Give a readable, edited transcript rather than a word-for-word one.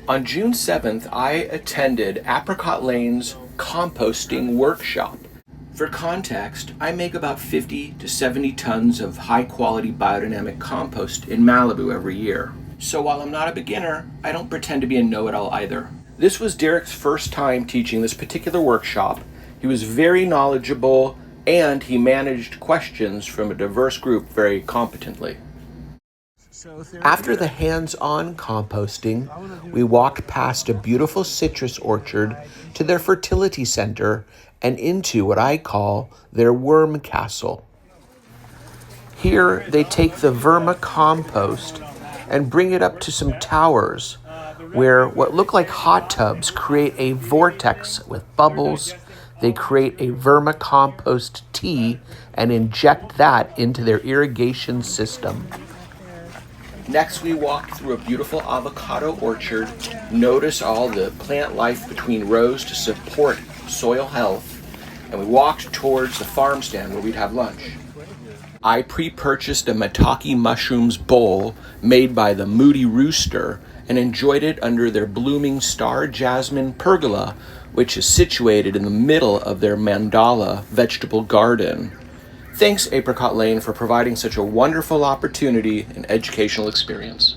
On June 7th, I attended Apricot Lane's composting workshop. For context, I make about 50 to 70 tons of high-quality biodynamic compost in Malibu every year. So while I'm not a beginner, I don't pretend to be a know-it-all either. This was Derek's first time teaching this particular workshop. He was very knowledgeable, and he managed questions from a diverse group very competently. After the hands-on composting, we walked past a beautiful citrus orchard to their fertility center and into what I call their worm castle. Here, they take the vermicompost and bring it up to some towers where what look like hot tubs create a vortex with bubbles. They create a vermicompost tea and inject that into their irrigation system. Next, we walked through a beautiful avocado orchard, notice all the plant life between rows to support soil health, and we walked towards the farm stand where we'd have lunch. I pre-purchased a maitake mushrooms bowl made by the Moody Rooster and enjoyed it under their blooming star jasmine pergola, which is situated in the middle of their mandala vegetable garden. Thanks, Apricot Lane, for providing such a wonderful opportunity and educational experience.